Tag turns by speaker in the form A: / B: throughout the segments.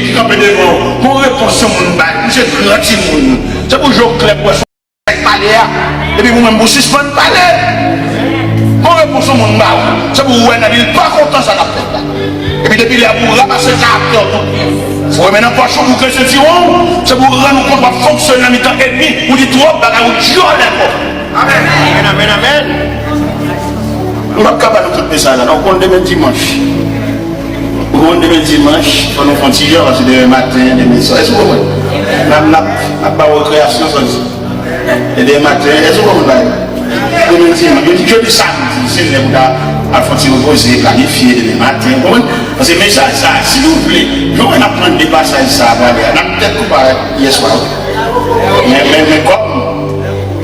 A: qui campait devant, mon réponse, mon bail, c'est gratuit, c'est pour jouer clair pour parler, et puis vous-même vous suspendez parler. Mon réponse, mon bail, c'est pour vous, vous pas content, ça n'a pas fait. Et puis depuis là, vous ramassez le caractère. Il faut maintenant pas chaud pour que ce tyran, c'est pour rendre compte de fonctionner en mi-temps ennemi, vous dites trop, vous dites Amen. Amen, amen. On ne va pas tout ça là, donc on demain dimanche. On demain dimanche, on nous fait tirer, c'est demain matin, demain soir. Est-ce que vous comprenez? On n'a pas de récréation, et demain matin, est-ce que vous comprenez? Demain dimanche, je dis que le samedi, c'est le temps à faire reposer, planifier demain matin. Parce que mais ça, s'il vous plaît, je vais apprendre des passages, ça va aller. On a peut-être pas hier soir. Mais comme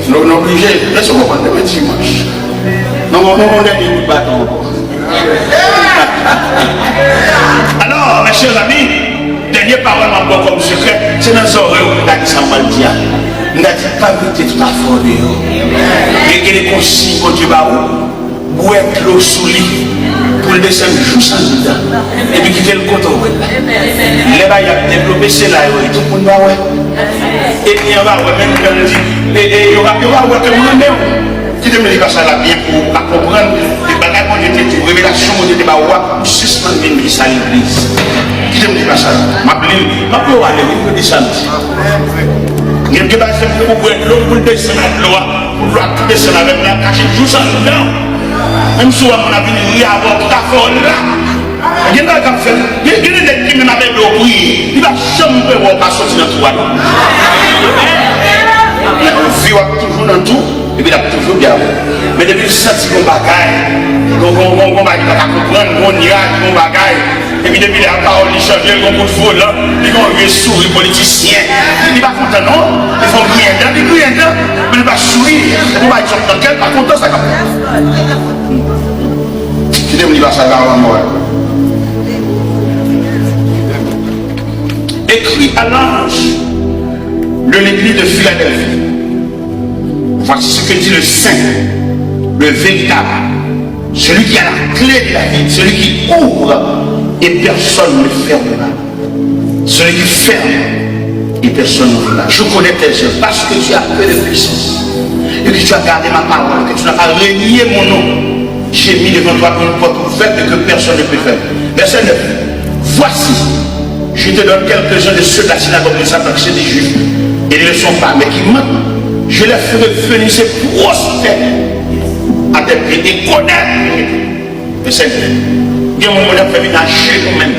A: nous obligés, est-ce que vous comprenez demain dimanche? Non, on a des bâtons. Alors, mes chers amis, dernière parole encore comme secret, c'est dans les oreilles où on a dit ça, on va le dire. On a dit pas goûter tout à fait. Et que les consignes pour Dieu, pour être l'eau sous lit, pour le descendre juste en dedans. Et puis quitter le coton. Les bails a développé c'est là, tout le monde va ouais. Et puis on va même quand on dit, et il y aura que vous-même. Qui te me dit pas ça là bien pour comprendre les bagages qu'on était, les révélations qu'on était, pour suspendre l'église à l'église. Qui te me dit pas ça là? Ma pleur aller, pour descendre. Il y a des bagages pour l'eau, pour descendre à l'eau, pour tout descendre avec la cache, juste en dedans. Même si on a vu il y a tout à fait là. Il y a des gens qui font, il y a des gens qui même avec l'eau prier, il va jamais pas sortir dans tout là. On vit toujours dans tout. Et puis, il a toujours bien. Mais depuis le senti qu'on bagaille, qu'on va comprendre, qu'on ira, qu'on bagaille. Et puis, depuis la parole, il change, qu'on peut voler, ils vont arriver sourire politicien. Il va content, non? Ils font rien dedans, ils rien dedans, mais il va sourire. Il va être dans quel, pas content, ça capte. Je dis, il va savoir avant moi. Écrit à l'ange de l'église de Philadelphie. Voici ce que dit le Saint, le véritable, celui qui a la clé de la vie, celui qui ouvre et personne ne fermera. Celui qui ferme et personne ne fermera. Je connais tes œuvres parce que tu as peu de puissance et que tu as gardé ma parole, que tu n'as pas renié mon nom. J'ai mis devant toi une porte ouverte que personne ne peut faire. Verset 9. Voici, je te donne quelques-uns de ceux de la synagogue de Satan, c'est des juifs, et ils ne le sont pas, mais qui mentent. Je les ferai venir se prosterner à tes pieds et connaître. Mais c'est il y a un moment où on fait nager nous-mêmes,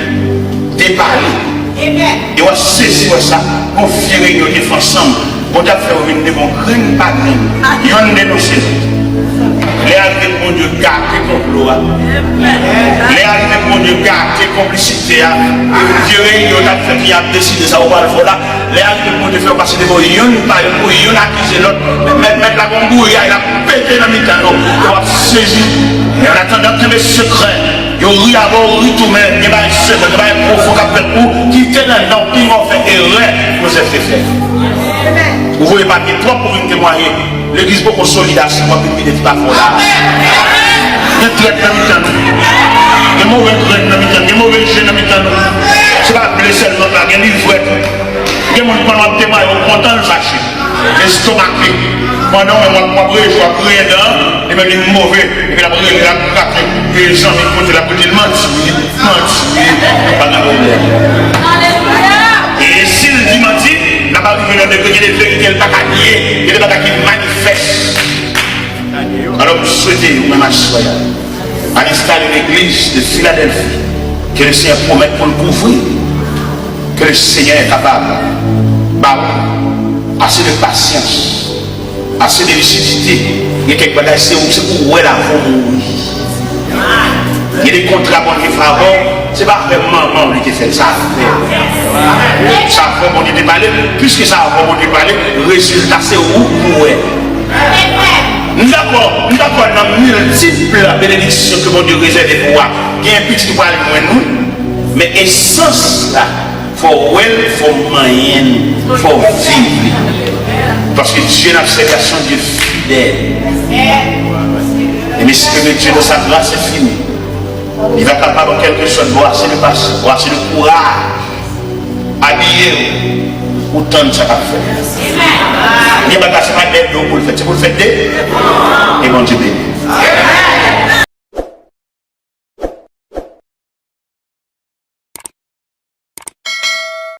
A: déparler. Et on va saisir ça, on fait réunion ensemble. On va faire une démon, rien pas rien. Il y a un dénoncé. Les arrivées pour Dieu garder complot. Les arrivées pour Dieu garder complicité. Dieu réunion a fait qui a décidé ça au bas de là. Les arrivées pour Dieu faire passer des mots. Il y en a pas, il y en a accusé l'autre. Mettre la gombouille, il a pété dans le mitano. Il va saisir. Et en attendant que les secrets, il y a ri avant, ri tout même. Il y a un secret, il y a un profond pour quitter là-dedans. Ils m'ont fait erreur pour se faire faire. Vous voyez pas que toi pour une témoigner. L'église beaucoup solide, c'est moi qui ne dis pas pour là. Il y a traite dans le temps. Il y a mauvais traite dans le temps. Il y a mauvais jeu dans le temps. C'est pas blessé seulement là, il y a une livre. Il y a mon pendant le témoin, on content de lâcher. Estomaqué. Pendant moi, je vois rien dedans, et même il est mauvais. Et puis la prière, il a craqué. Et les gens, ils comptent la petite menti. Pas de problème. Et s'il dit menti, n'a pas arrivé dans des vérités, il n'y a pas qu'à nier, il n'y a pas qui manifeste. Alors vous souhaitez, vous-même à l'instar de l'église de Philadelphie, que le Seigneur promette pour le couvrir, que le Seigneur est capable, assez de patience, assez de lucidité, il y a quelque chose c'est pour où elle a mourir. Il y a des contrats qui font avant, c'est pas vraiment lui qui fait ça. Ça a vraiment été parlé, puisque ça a vraiment été parlé, le résultat c'est où pour elle. Nous avons dans multiples bénédictions que mon Dieu réserve pour moi. Il y a un petit poil pour nous, mais essence là, il faut moyen, il faut vivre. Parce que Dieu n'a fait son Dieu fidèle. Et mais si le Dieu de sa grâce est fini, il va capable en quelque chose voir c'est le passé, voir c'est le courage habillé autant de ça à faire. Il n'y a pas de pas d'aide pour le faire, c'est pour le faire et bon Dieu béni.